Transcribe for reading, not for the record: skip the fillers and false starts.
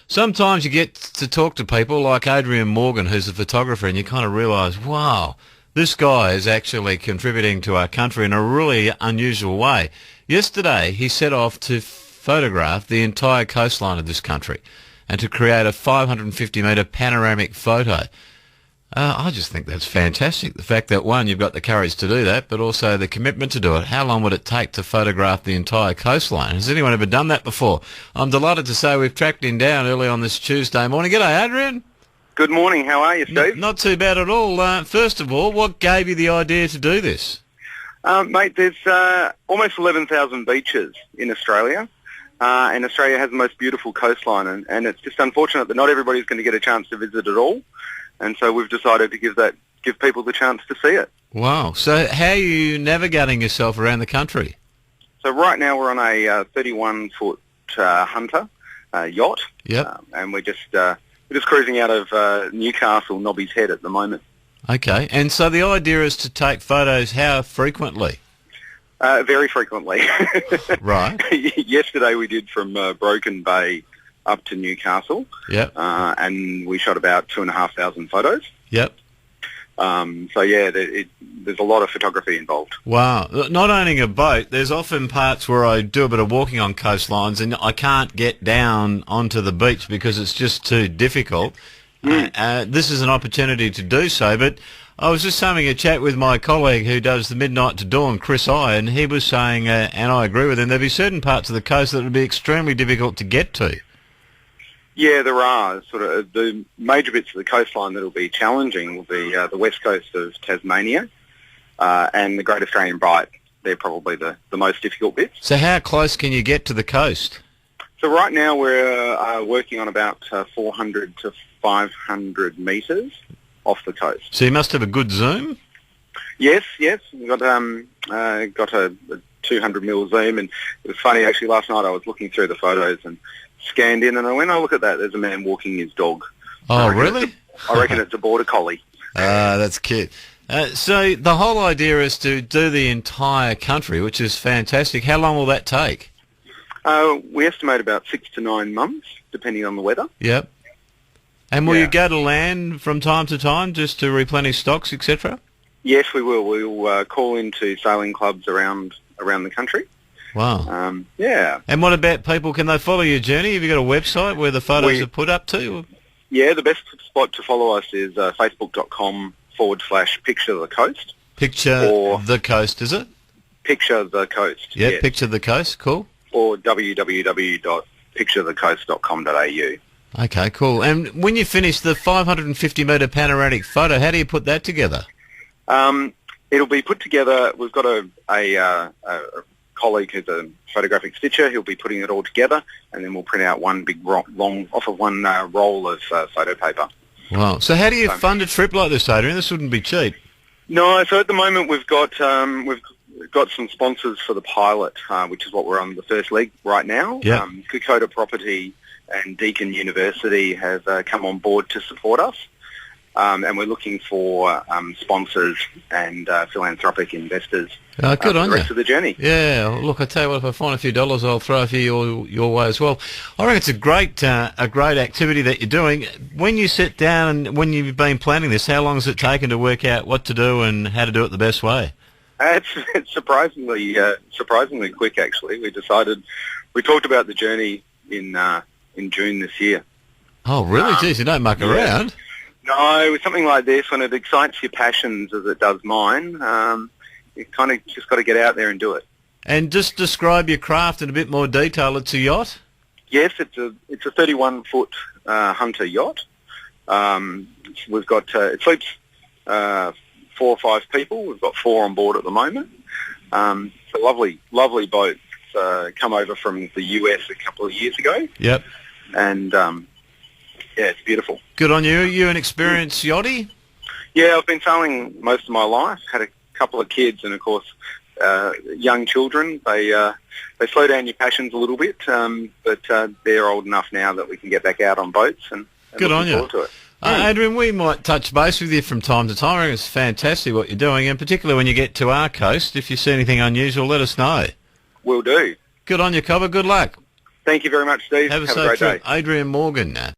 Sometimes you get to talk to people like Adrian Morgan, who's a photographer, and you kind of realise, wow, this guy is actually contributing to our country in a really unusual way. Yesterday, he set off to photograph the entire coastline of this country and to create a 550-metre panoramic photo. I just think that's fantastic. The fact that, one, you've got the courage to do that, but also the commitment to do it. How long would it take to photograph the entire coastline? Has anyone ever done that before? I'm delighted to say we've tracked him down early on this Tuesday morning. G'day, Adrian. Good morning. How are you, Steve? Not too bad at all. First of all, what gave you the idea to do this? Mate, there's almost 11,000 beaches in Australia, and Australia has the most beautiful coastline, and it's just unfortunate that not everybody's going to get a chance to visit it all. And so we've decided to give people the chance to see it. Wow. So how are you navigating yourself around the country? So right now we're on a 31-foot Hunter yacht. Yep. And we're just cruising out of Newcastle, Nobby's Head at the moment. Okay. And so the idea is to take photos how frequently? Very frequently. Right. Yesterday we did from Broken Bay up to Newcastle. Yep. And we shot about 2,500 photos. Yep. So yeah, there's a lot of photography involved. Wow. Not owning a boat, there's often parts where I do a bit of walking on coastlines and I can't get down onto the beach because it's just too difficult. This is an opportunity to do so, but I was just having a chat with my colleague who does the Midnight to Dawn, Chris I, and he was saying, and I agree with him, there'd be certain parts of the coast that would be extremely difficult to get to. Yeah, there are. Sort of the major bits of the coastline that will be challenging will be the west coast of Tasmania and the Great Australian Bight. They're probably the most difficult bits. So how close can you get to the coast? So right now we're working on about 400 to 500 metres off the coast. So you must have a good zoom? Yes. We've got a 200 mil zoom, and it was funny actually. Last night I was looking through the photos and scanned in, and I went, "Oh, look at that! There's a man walking his dog." Oh, really? I reckon it's a border collie. That's cute. So the whole idea is to do the entire country, which is fantastic. How long will that take? We estimate about 6 to 9 months, depending on the weather. Yep. And will you go to land from time to time just to replenish stocks, etc.? Yes, we will. We'll call into sailing clubs around the country. Wow. Yeah. And what about people? Can they follow your journey? Have you got a website where the photos are put up to? Yeah, the best spot to follow us is facebook.com/Picture the Coast. Picture the Coast, is it? Picture the Coast. Yeah, yes. Picture the Coast, cool. Or www.picturethecoast.com.au. Okay, cool. And when you finish the 550-metre panoramic photo, how do you put that together? It'll be put together. We've got a colleague who's a photographic stitcher. He'll be putting it all together, and then we'll print out one big roll of photo paper. Wow. So how do you fund a trip like this, Adrian? This wouldn't be cheap. No. So at the moment we've got some sponsors for the pilot, which is what we're on the first leg right now. Yeah. Kokoda Property and Deakin University have come on board to support us. And we're looking for sponsors and philanthropic investors good for on the rest you. of the journey. Yeah, look, I tell you what, if I find a few dollars, I'll throw a few your way as well. I reckon it's a great activity that you're doing. When you sit down and when you've been planning this, how long has it taken to work out what to do and how to do it the best way? It's surprisingly quick, actually. We talked about the journey in June this year. Oh, really? Geez, you don't muck around. No, with something like this, when it excites your passions as it does mine, you kind of just got to get out there and do it. And just describe your craft in a bit more detail. It's a yacht? Yes, it's a 31-foot Hunter yacht. We've got it sleeps 4 or 5 people. We've got 4 on board at the moment. It's a lovely boat. It's come over from the US a couple of years ago. Yep. And yeah, it's beautiful. Good on you. You an experienced yachty? Yeah, I've been sailing most of my life. Had a couple of kids, and of course, young children. They slow down your passions a little bit, but they're old enough now that we can get back out on boats and good on you. Forward to it. Adrian, we might touch base with you from time to time. I think it's fantastic what you're doing, and particularly when you get to our coast, if you see anything unusual, let us know. Will do. Good on you, Cobber. Good luck. Thank you very much, Steve. Have a Have a safe great trip. day. Adrian Morgan.